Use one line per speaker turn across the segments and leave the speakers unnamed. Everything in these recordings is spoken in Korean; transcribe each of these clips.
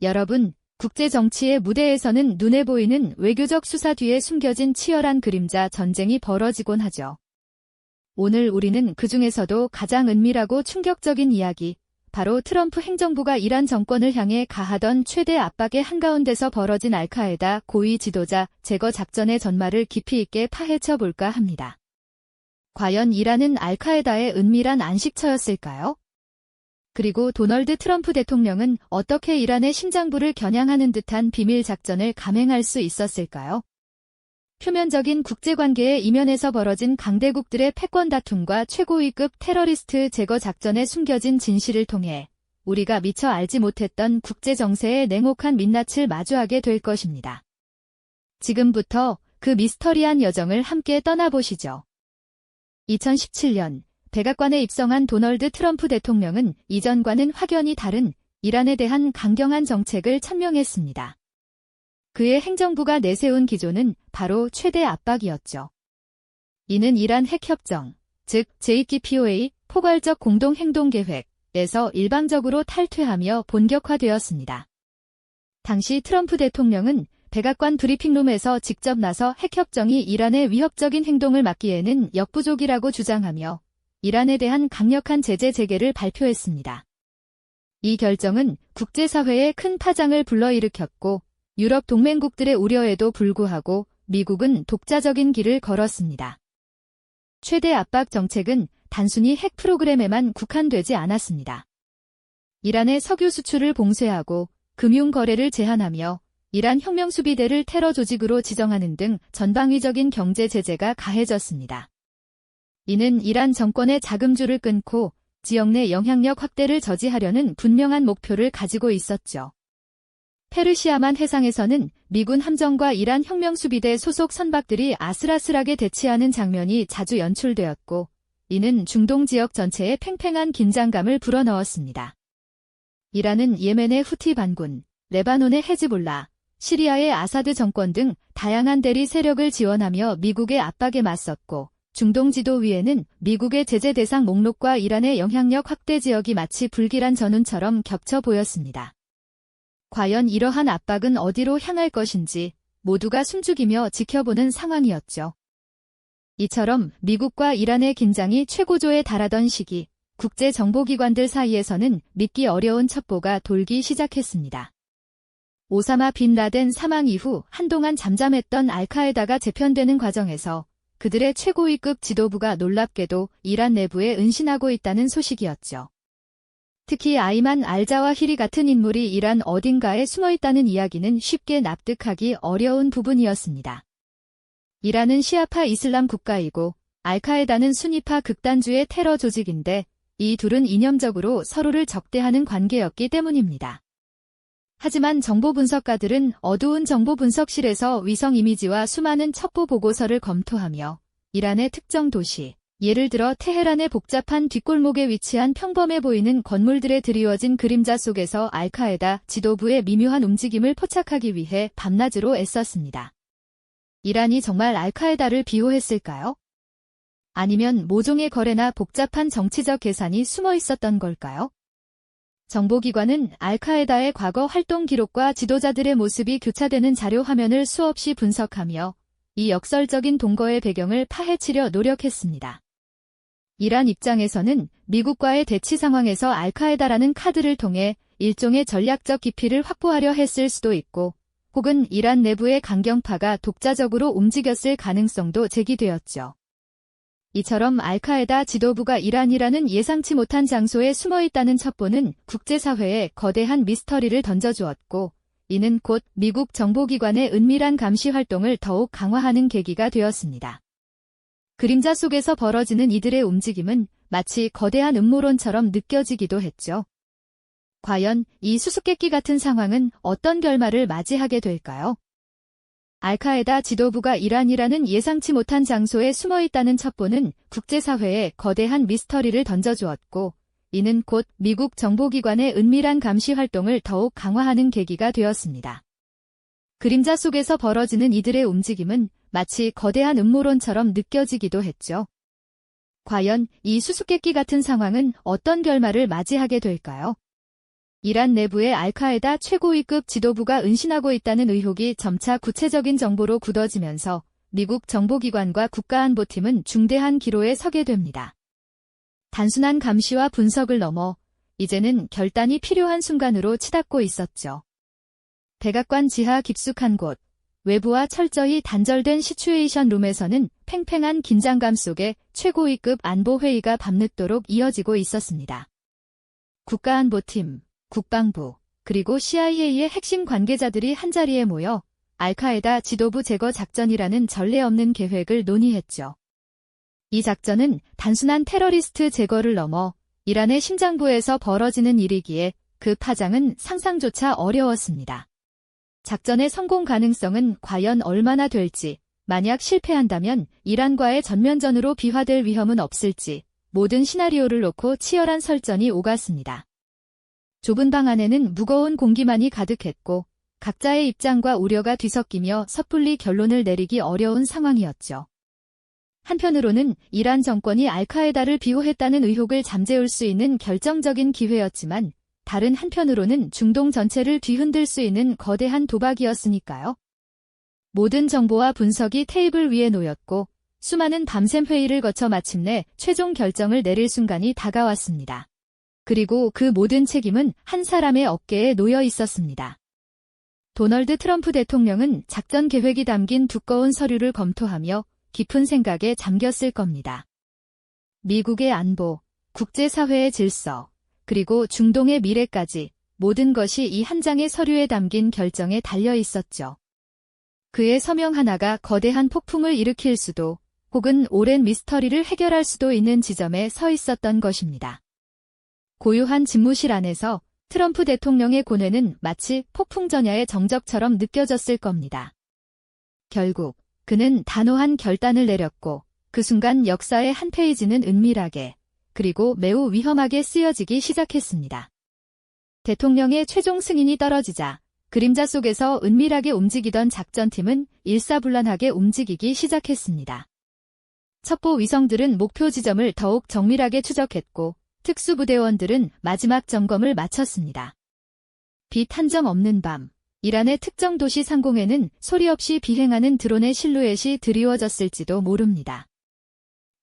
여러분, 국제 정치의 무대에서는 눈에 보이는 외교적 수사 뒤에 숨겨진 치열한 그림자 전쟁이 벌어지곤 하죠. 오늘 우리는 그 중에서도 가장 은밀하고 충격적인 이야기, 바로 트럼프 행정부가 이란 정권을 향해 가하던 최대 압박의 한가운데서 벌어진 알카에다 고위 지도자 제거 작전의 전말을 깊이 있게 파헤쳐 볼까 합니다. 과연 이란은 알카에다의 은밀한 안식처였을까요? 그리고 도널드 트럼프 대통령은 어떻게 이란의 심장부를 겨냥하는 듯한 비밀 작전을 감행할 수 있었을까요? 표면적인 국제관계의 이면에서 벌어진 강대국들의 패권 다툼과 최고위급 테러리스트 제거 작전에 숨겨진 진실을 통해 우리가 미처 알지 못했던 국제 정세의 냉혹한 민낯을 마주하게 될 것입니다. 지금부터 그 미스터리한 여정을 함께 떠나보시죠. 2017년 백악관에 입성한 도널드 트럼프 대통령은 이전과는 확연히 다른 이란에 대한 강경한 정책을 천명했습니다. 그의 행정부가 내세운 기조는 바로 최대 압박이었죠. 이는 이란 핵협정, 즉 JCPOA 포괄적 공동행동계획에서 일방적으로 탈퇴하며 본격화되었습니다. 당시 트럼프 대통령은 백악관 브리핑룸에서 직접 나서 핵협정이 이란의 위협적인 행동을 막기에는 역부족이라고 주장하며 이란에 대한 강력한 제재 재개를 발표했습니다. 이 결정은 국제사회에 큰 파장을 불러일으켰고 유럽 동맹국들의 우려에도 불구하고 미국은 독자적인 길을 걸었습니다. 최대 압박 정책은 단순히 핵 프로그램에만 국한되지 않았습니다. 이란의 석유 수출을 봉쇄하고 금융 거래를 제한하며 이란 혁명수비대를 테러 조직으로 지정하는 등 전방위적인 경제 제재가 가해졌습니다. 이는 이란 정권의 자금줄을 끊고 지역 내 영향력 확대를 저지하려는 분명한 목표를 가지고 있었죠. 페르시아만 해상에서는 미군 함정과 이란 혁명수비대 소속 선박들이 아슬아슬하게 대치하는 장면이 자주 연출되었고, 이는 중동 지역 전체에 팽팽한 긴장감을 불어넣었습니다. 이란은 예멘의 후티 반군, 레바논의 헤즈볼라, 시리아의 아사드 정권 등 다양한 대리 세력을 지원하며 미국의 압박에 맞섰고, 중동 지도 위에는 미국의 제재 대상 목록과 이란의 영향력 확대 지역이 마치 불길한 전운처럼 겹쳐 보였습니다. 과연 이러한 압박은 어디로 향할 것인지 모두가 숨죽이며 지켜보는 상황이었죠. 이처럼 미국과 이란의 긴장이 최고조에 달하던 시기, 국제정보기관들 사이에서는 믿기 어려운 첩보가 돌기 시작했습니다. 오사마 빈 라덴 사망 이후 한동안 잠잠했던 알카에다가 재편되는 과정에서 그들의 최고위급 지도부가 놀랍게도 이란 내부에 은신하고 있다는 소식이었죠. 특히 아이만 알자와히리 같은 인물이 이란 어딘가에 숨어있다는 이야기는 쉽게 납득하기 어려운 부분이었습니다. 이란은 시아파 이슬람 국가이고 알카에다는 수니파 극단주의 테러 조직인데 이 둘은 이념적으로 서로를 적대하는 관계였기 때문입니다. 하지만 정보 분석가들은 어두운 정보 분석실에서 위성 이미지와 수많은 첩보 보고서를 검토하며 이란의 특정 도시, 예를 들어 테헤란의 복잡한 뒷골목에 위치한 평범해 보이는 건물들에 드리워진 그림자 속에서 알카에다 지도부의 미묘한 움직임을 포착하기 위해 밤낮으로 애썼습니다. 이란이 정말 알카에다를 비호했을까요? 아니면 모종의 거래나 복잡한 정치적 계산이 숨어 있었던 걸까요? 정보기관은 알카에다의 과거 활동 기록과 지도자들의 모습이 교차되는 자료 화면을 수없이 분석하며 이 역설적인 동거의 배경을 파헤치려 노력했습니다. 이란 입장에서는 미국과의 대치 상황에서 알카에다라는 카드를 통해 일종의 전략적 기피를 확보하려 했을 수도 있고, 혹은 이란 내부의 강경파가 독자적으로 움직였을 가능성도 제기되었죠. 이처럼 알카에다 지도부가 이란이라는 예상치 못한 장소에 숨어있다는 첩보는 국제사회에 거대한 미스터리를 던져주었고, 이는 곧 미국 정보기관의 은밀한 감시 활동을 더욱 강화하는 계기가 되었습니다. 그림자 속에서 벌어지는 이들의 움직임은 마치 거대한 음모론처럼 느껴지기도 했죠. 과연 이 수수께끼 같은 상황은 어떤 결말을 맞이하게 될까요? 알카에다 지도부가 이란이라는 예상치 못한 장소에 숨어있다는 첩보는 국제사회에 거대한 미스터리를 던져주었고, 이는 곧 미국 정보기관의 은밀한 감시 활동을 더욱 강화하는 계기가 되었습니다. 그림자 속에서 벌어지는 이들의 움직임은 마치 거대한 음모론처럼 느껴지기도 했죠. 과연 이 수수께끼 같은 상황은 어떤 결말을 맞이하게 될까요? 이란 내부의 알카에다 최고위급 지도부가 은신하고 있다는 의혹이 점차 구체적인 정보로 굳어지면서 미국 정보기관과 국가안보팀은 중대한 기로에 서게 됩니다. 단순한 감시와 분석을 넘어 이제는 결단이 필요한 순간으로 치닫고 있었죠. 백악관 지하 깊숙한 곳, 외부와 철저히 단절된 시츄에이션 룸에서는 팽팽한 긴장감 속에 최고위급 안보회의가 밤늦도록 이어지고 있었습니다. 국가안보팀, 국방부, 그리고 CIA의 핵심 관계자들이 한자리에 모여 알카에다 지도부 제거 작전이라는 전례 없는 계획을 논의했죠. 이 작전은 단순한 테러리스트 제거를 넘어 이란의 심장부에서 벌어지는 일이기에 그 파장은 상상조차 어려웠습니다. 작전의 성공 가능성은 과연 얼마나 될지, 만약 실패한다면 이란과의 전면전으로 비화될 위험은 없을지, 모든 시나리오를 놓고 치열한 설전이 오갔습니다. 좁은 방 안에는 무거운 공기만이 가득했고 각자의 입장과 우려가 뒤섞이며 섣불리 결론을 내리기 어려운 상황이었죠. 한편으로는 이란 정권이 알카에다를 비호했다는 의혹을 잠재울 수 있는 결정적인 기회였지만 다른 한편으로는 중동 전체를 뒤흔들 수 있는 거대한 도박이었으니까요. 모든 정보와 분석이 테이블 위에 놓였고 수많은 밤샘 회의를 거쳐 마침내 최종 결정을 내릴 순간이 다가왔습니다. 그리고 그 모든 책임은 한 사람의 어깨에 놓여 있었습니다. 도널드 트럼프 대통령은 작전 계획이 담긴 두꺼운 서류를 검토하며 깊은 생각에 잠겼을 겁니다. 미국의 안보, 국제사회의 질서, 그리고 중동의 미래까지 모든 것이 이 한 장의 서류에 담긴 결정에 달려 있었죠. 그의 서명 하나가 거대한 폭풍을 일으킬 수도 혹은 오랜 미스터리를 해결할 수도 있는 지점에 서 있었던 것입니다. 고요한 집무실 안에서 트럼프 대통령의 고뇌는 마치 폭풍 전야의 정적처럼 느껴졌을 겁니다. 결국 그는 단호한 결단을 내렸고 그 순간 역사의 한 페이지는 은밀하게 그리고 매우 위험하게 쓰여지기 시작했습니다. 대통령의 최종 승인이 떨어지자 그림자 속에서 은밀하게 움직이던 작전팀은 일사불란하게 움직이기 시작했습니다. 첩보 위성들은 목표 지점을 더욱 정밀하게 추적했고 특수부대원들은 마지막 점검을 마쳤습니다. 빛 한 점 없는 밤, 이란의 특정 도시 상공에는 소리 없이 비행하는 드론의 실루엣이 드리워졌을지도 모릅니다.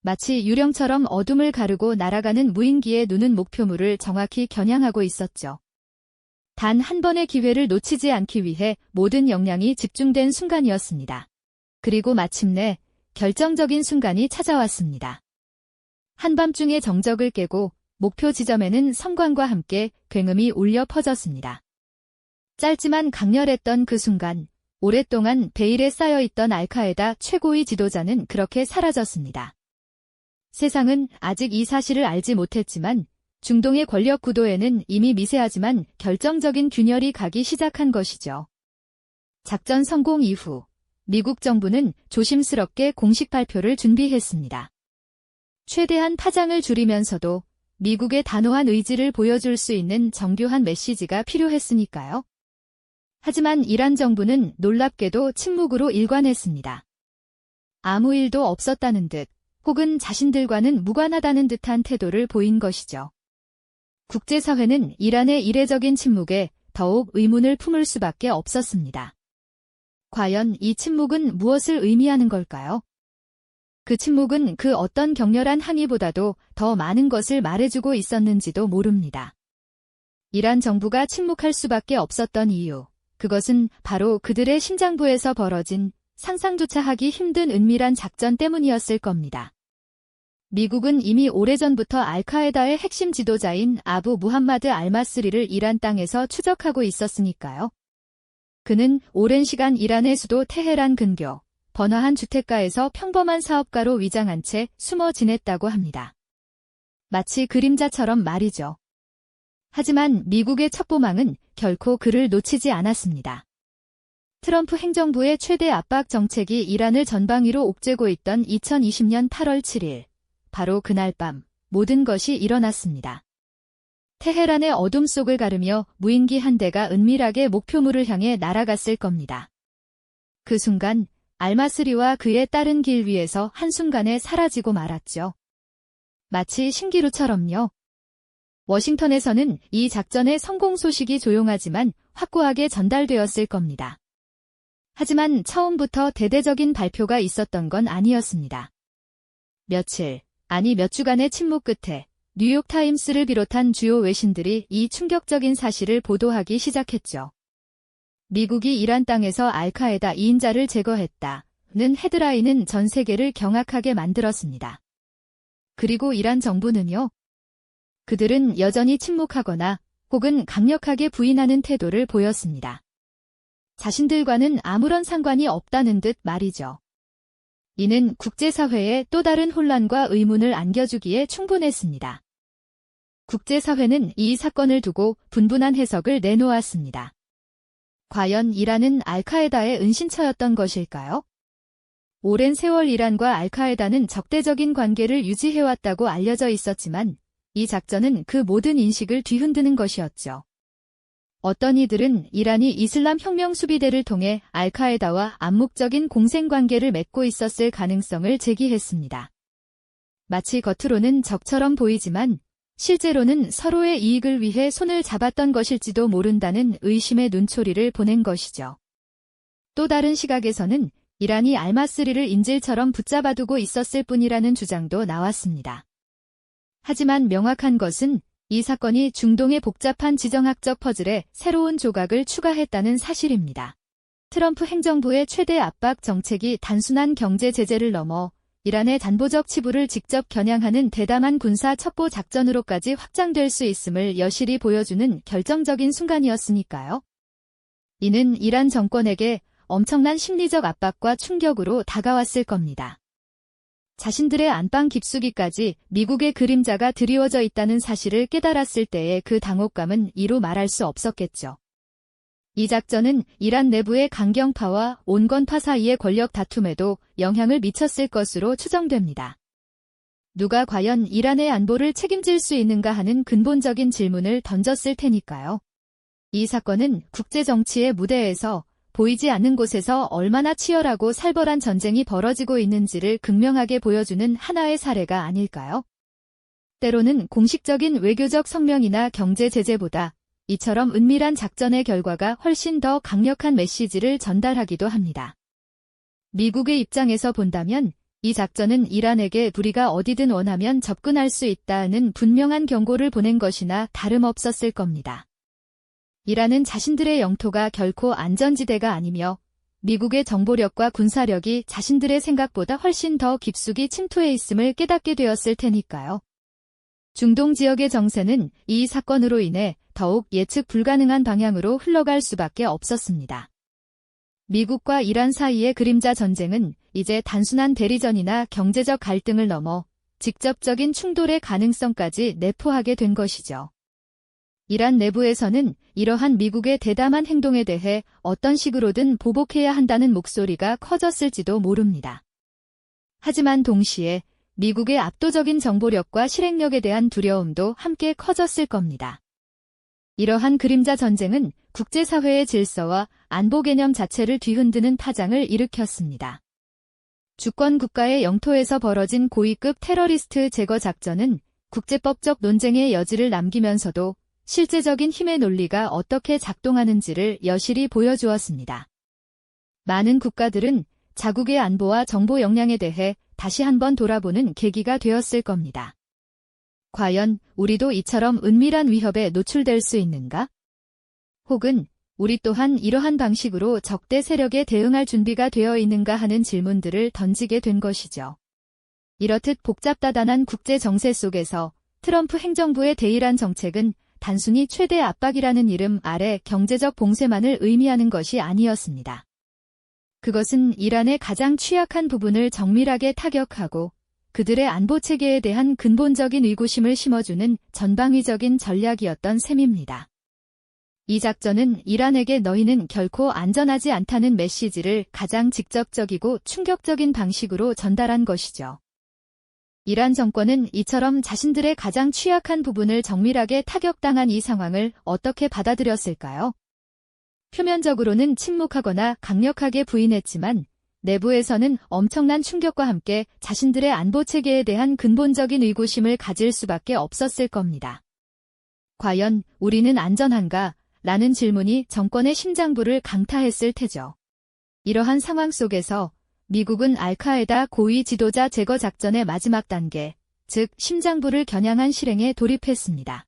마치 유령처럼 어둠을 가르고 날아가는 무인기의 눈은 목표물을 정확히 겨냥하고 있었죠. 단 한 번의 기회를 놓치지 않기 위해 모든 역량이 집중된 순간이었습니다. 그리고 마침내 결정적인 순간이 찾아왔습니다. 한밤중의 정적을 깨고 목표 지점에는 성광과 함께 굉음이 울려 퍼졌습니다. 짧지만 강렬했던 그 순간, 오랫동안 베일에 쌓여있던 알카에다 최고위 지도자는 그렇게 사라졌습니다. 세상은 아직 이 사실을 알지 못했지만 중동의 권력 구도에는 이미 미세하지만 결정적인 균열이 가기 시작한 것이죠. 작전 성공 이후 미국 정부는 조심스럽게 공식 발표를 준비했습니다. 최대한 파장을 줄이면서도 미국의 단호한 의지를 보여줄 수 있는 정교한 메시지가 필요했으니까요. 하지만 이란 정부는 놀랍게도 침묵으로 일관했습니다. 아무 일도 없었다는 듯 혹은 자신들과는 무관하다는 듯한 태도를 보인 것이죠. 국제사회는 이란의 이례적인 침묵에 더욱 의문을 품을 수밖에 없었습니다. 과연 이 침묵은 무엇을 의미하는 걸까요? 그 침묵은 그 어떤 격렬한 항의보다도 더 많은 것을 말해주고 있었는지도 모릅니다. 이란 정부가 침묵할 수밖에 없었던 이유, 그것은 바로 그들의 심장부에서 벌어진 상상조차 하기 힘든 은밀한 작전 때문이었을 겁니다. 미국은 이미 오래전부터 알카에다의 핵심 지도자인 아부 무함마드 알마스리를 이란 땅에서 추적하고 있었으니까요. 그는 오랜 시간 이란의 수도 테헤란 근교, 번화한 주택가에서 평범한 사업가로 위장한 채 숨어 지냈다고 합니다. 마치 그림자처럼 말이죠. 하지만 미국의 첩보망은 결코 그를 놓치지 않았습니다. 트럼프 행정부의 최대 압박 정책이 이란을 전방위로 옥죄고 있던 2020년 8월 7일, 바로 그날 밤 모든 것이 일어났습니다. 테헤란의 어둠 속을 가르며 무인기 한 대가 은밀하게 목표물을 향해 날아갔을 겁니다. 그 순간 알마스리와 그의 딸은 길 위에서 한순간에 사라지고 말았죠. 마치 신기루처럼요. 워싱턴에서는 이 작전의 성공 소식이 조용하지만 확고하게 전달되었을 겁니다. 하지만 처음부터 대대적인 발표가 있었던 건 아니었습니다. 며칠, 아니 몇 주간의 침묵 끝에 뉴욕타임스를 비롯한 주요 외신들이 이 충격적인 사실을 보도하기 시작했죠. 미국이 이란 땅에서 알카에다 2인자를 제거했다는 헤드라인은 전 세계를 경악하게 만들었습니다. 그리고 이란 정부는요. 그들은 여전히 침묵하거나 혹은 강력하게 부인하는 태도를 보였습니다. 자신들과는 아무런 상관이 없다는 듯 말이죠. 이는 국제사회에 또 다른 혼란과 의문을 안겨주기에 충분했습니다. 국제사회는 이 사건을 두고 분분한 해석을 내놓았습니다. 과연 이란은 알카에다의 은신처였던 것일까요? 오랜 세월 이란과 알카에다는 적대적인 관계를 유지해왔다고 알려져 있었지만 이 작전은 그 모든 인식을 뒤흔드는 것이었죠. 어떤 이들은 이란이 이슬람 혁명 수비대를 통해 알카에다와 암묵적인 공생관계를 맺고 있었을 가능성을 제기했습니다. 마치 겉으로는 적처럼 보이지만 실제로는 서로의 이익을 위해 손을 잡았던 것일지도 모른다는 의심의 눈초리를 보낸 것이죠. 또 다른 시각에서는 이란이 알마스리를 인질처럼 붙잡아두고 있었을 뿐이라는 주장도 나왔습니다. 하지만 명확한 것은 이 사건이 중동의 복잡한 지정학적 퍼즐에 새로운 조각을 추가했다는 사실입니다. 트럼프 행정부의 최대 압박 정책이 단순한 경제 제재를 넘어 이란의 단보적 치부를 직접 겨냥하는 대담한 군사 첩보 작전으로까지 확장될 수 있음을 여실히 보여주는 결정적인 순간이었으니까요. 이는 이란 정권에게 엄청난 심리적 압박과 충격으로 다가왔을 겁니다. 자신들의 안방 깊숙이까지 미국의 그림자가 드리워져 있다는 사실을 깨달았을 때의 그 당혹감은 이루 말할 수 없었겠죠. 이 작전은 이란 내부의 강경파와 온건파 사이의 권력 다툼에도 영향을 미쳤을 것으로 추정됩니다. 누가 과연 이란의 안보를 책임질 수 있는가 하는 근본적인 질문을 던졌을 테니까요. 이 사건은 국제정치의 무대에서 보이지 않는 곳에서 얼마나 치열하고 살벌한 전쟁이 벌어지고 있는지를 극명하게 보여주는 하나의 사례가 아닐까요? 때로는 공식적인 외교적 성명이나 경제 제재보다 이처럼 은밀한 작전의 결과가 훨씬 더 강력한 메시지를 전달하기도 합니다. 미국의 입장에서 본다면 이 작전은 이란에게 불의가 어디든 원하면 접근할 수 있다는 분명한 경고를 보낸 것이나 다름없었을 겁니다. 이란은 자신들의 영토가 결코 안전지대가 아니며 미국의 정보력과 군사력이 자신들의 생각보다 훨씬 더 깊숙이 침투해 있음을 깨닫게 되었을 테니까요. 중동 지역의 정세는 이 사건으로 인해 더욱 예측 불가능한 방향으로 흘러갈 수밖에 없었습니다. 미국과 이란 사이의 그림자 전쟁은 이제 단순한 대리전이나 경제적 갈등을 넘어 직접적인 충돌의 가능성까지 내포하게 된 것이죠. 이란 내부에서는 이러한 미국의 대담한 행동에 대해 어떤 식으로든 보복해야 한다는 목소리가 커졌을지도 모릅니다. 하지만 동시에 미국의 압도적인 정보력과 실행력에 대한 두려움도 함께 커졌을 겁니다. 이러한 그림자 전쟁은 국제사회의 질서와 안보 개념 자체를 뒤흔드는 파장을 일으켰습니다. 주권 국가의 영토에서 벌어진 고위급 테러리스트 제거 작전은 국제법적 논쟁의 여지를 남기면서도 실제적인 힘의 논리가 어떻게 작동하는지를 여실히 보여주었습니다. 많은 국가들은 자국의 안보와 정보 역량에 대해 다시 한번 돌아보는 계기가 되었을 겁니다. 과연 우리도 이처럼 은밀한 위협에 노출될 수 있는가? 혹은 우리 또한 이러한 방식으로 적대 세력에 대응할 준비가 되어 있는가 하는 질문들을 던지게 된 것이죠. 이렇듯 복잡다단한 국제 정세 속에서 트럼프 행정부의 대이란 정책은 단순히 최대 압박이라는 이름 아래 경제적 봉쇄만을 의미하는 것이 아니었습니다. 그것은 이란의 가장 취약한 부분을 정밀하게 타격하고 그들의 안보 체계에 대한 근본적인 의구심을 심어주는 전방위적인 전략이었던 셈입니다. 이 작전은 이란에게 너희는 결코 안전하지 않다는 메시지를 가장 직접적이고 충격적인 방식으로 전달한 것이죠. 이란 정권은 이처럼 자신들의 가장 취약한 부분을 정밀하게 타격당한 이 상황을 어떻게 받아들였을까요? 표면적으로는 침묵하거나 강력하게 부인했지만 내부에서는 엄청난 충격과 함께 자신들의 안보 체계에 대한 근본적인 의구심을 가질 수밖에 없었을 겁니다. 과연 우리는 안전한가? 라는 질문이 정권의 심장부를 강타했을 테죠. 이러한 상황 속에서 미국은 알카에다 고위 지도자 제거 작전의 마지막 단계, 즉 심장부를 겨냥한 실행에 돌입했습니다.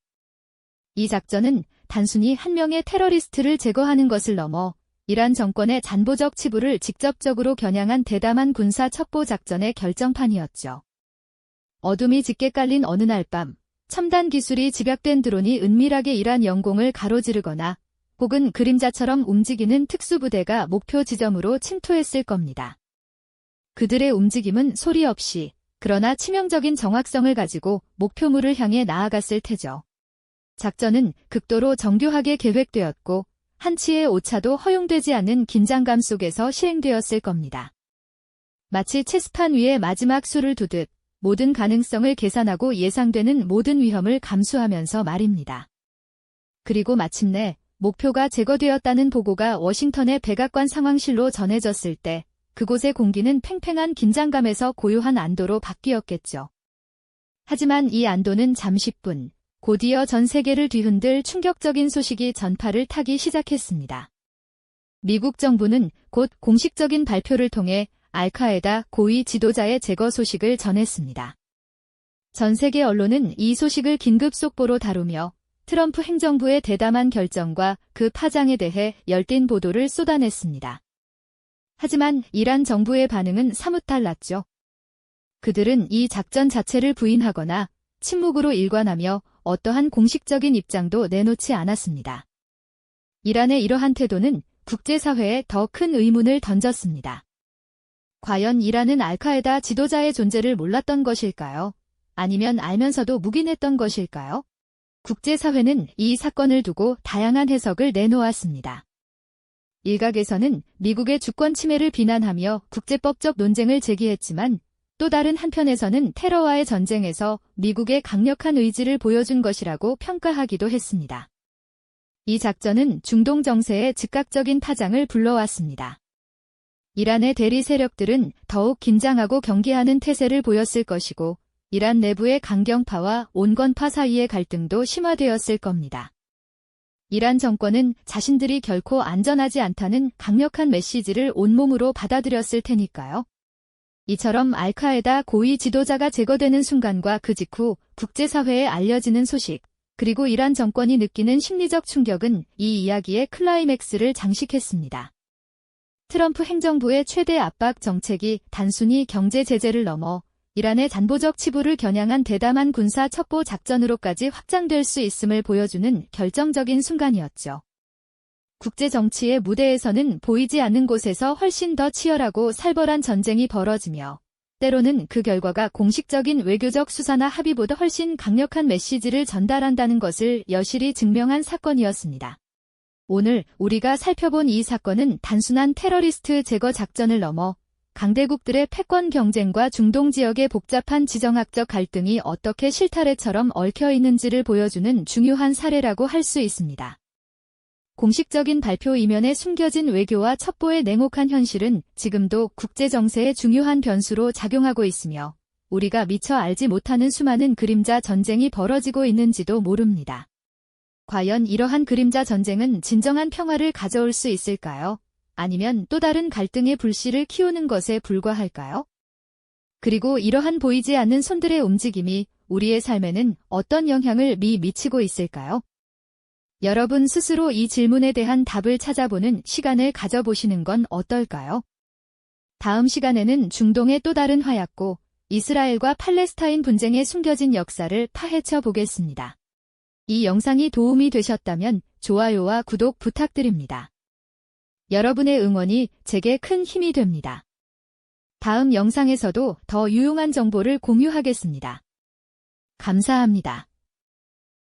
이 작전은 단순히 한 명의 테러리스트를 제거하는 것을 넘어 이란 정권의 잔보적 치부를 직접적으로 겨냥한 대담한 군사 첩보 작전의 결정판이었죠. 어둠이 짙게 깔린 어느 날 밤, 첨단 기술이 집약된 드론이 은밀하게 이란 영공을 가로지르거나 혹은 그림자처럼 움직이는 특수부대가 목표 지점으로 침투했을 겁니다. 그들의 움직임은 소리 없이, 그러나 치명적인 정확성을 가지고 목표물을 향해 나아갔을 테죠. 작전은 극도로 정교하게 계획되었고 한치의 오차도 허용되지 않는 긴장감 속에서 시행되었을 겁니다. 마치 체스판 위에 마지막 수를 두듯 모든 가능성을 계산하고 예상되는 모든 위험을 감수하면서 말입니다. 그리고 마침내 목표가 제거되었다는 보고가 워싱턴의 백악관 상황실로 전해졌을 때 그곳의 공기는 팽팽한 긴장감에서 고요한 안도로 바뀌었겠죠. 하지만 이 안도는 잠시뿐, 곧이어 전 세계를 뒤흔들 충격적인 소식이 전파를 타기 시작했습니다. 미국 정부는 곧 공식적인 발표를 통해 알카에다 고위 지도자의 제거 소식을 전했습니다. 전 세계 언론은 이 소식을 긴급 속보로 다루며 트럼프 행정부의 대담한 결정과 그 파장에 대해 열띤 보도를 쏟아냈습니다. 하지만 이란 정부의 반응은 사뭇 달랐죠. 그들은 이 작전 자체를 부인하거나 침묵으로 일관하며 어떠한 공식적인 입장도 내놓지 않았습니다. 이란의 이러한 태도는 국제사회에 더 큰 의문을 던졌습니다. 과연 이란은 알카에다 지도자의 존재를 몰랐던 것일까요? 아니면 알면서도 묵인했던 것일까요? 국제사회는 이 사건을 두고 다양한 해석을 내놓았습니다. 일각에서는 미국의 주권 침해를 비난하며 국제법적 논쟁을 제기했지만 또 다른 한편에서는 테러와의 전쟁에서 미국의 강력한 의지를 보여준 것이라고 평가하기도 했습니다. 이 작전은 중동 정세에 즉각적인 파장을 불러왔습니다. 이란의 대리 세력들은 더욱 긴장하고 경계하는 태세를 보였을 것이고 이란 내부의 강경파와 온건파 사이의 갈등도 심화되었을 겁니다. 이란 정권은 자신들이 결코 안전하지 않다는 강력한 메시지를 온몸으로 받아들였을 테니까요. 이처럼 알카에다 고위 지도자가 제거되는 순간과 그 직후 국제사회에 알려지는 소식, 그리고 이란 정권이 느끼는 심리적 충격은 이 이야기의 클라이맥스를 장식했습니다. 트럼프 행정부의 최대 압박 정책이 단순히 경제 제재를 넘어 이란의 잔보적 치부를 겨냥한 대담한 군사 첩보 작전으로까지 확장될 수 있음을 보여주는 결정적인 순간이었죠. 국제 정치의 무대에서는 보이지 않는 곳에서 훨씬 더 치열하고 살벌한 전쟁이 벌어지며 때로는 그 결과가 공식적인 외교적 수사나 합의보다 훨씬 강력한 메시지를 전달한다는 것을 여실히 증명한 사건이었습니다. 오늘 우리가 살펴본 이 사건은 단순한 테러리스트 제거 작전을 넘어 강대국들의 패권 경쟁과 중동 지역의 복잡한 지정학적 갈등이 어떻게 실타래처럼 얽혀 있는지를 보여주는 중요한 사례라고 할 수 있습니다. 공식적인 발표 이면에 숨겨진 외교와 첩보의 냉혹한 현실은 지금도 국제 정세의 중요한 변수로 작용하고 있으며 우리가 미처 알지 못하는 수많은 그림자 전쟁이 벌어지고 있는지도 모릅니다. 과연 이러한 그림자 전쟁은 진정한 평화를 가져올 수 있을까요? 아니면 또 다른 갈등의 불씨를 키우는 것에 불과할까요? 그리고 이러한 보이지 않는 손들의 움직임이 우리의 삶에는 어떤 영향을 미치고 있을까요? 여러분 스스로 이 질문에 대한 답을 찾아보는 시간을 가져보시는 건 어떨까요? 다음 시간에는 중동의 또 다른 화약고 이스라엘과 팔레스타인 분쟁에 숨겨진 역사를 파헤쳐 보겠습니다. 이 영상이 도움이 되셨다면 좋아요와 구독 부탁드립니다. 여러분의 응원이 제게 큰 힘이 됩니다. 다음 영상에서도 더 유용한 정보를 공유하겠습니다. 감사합니다.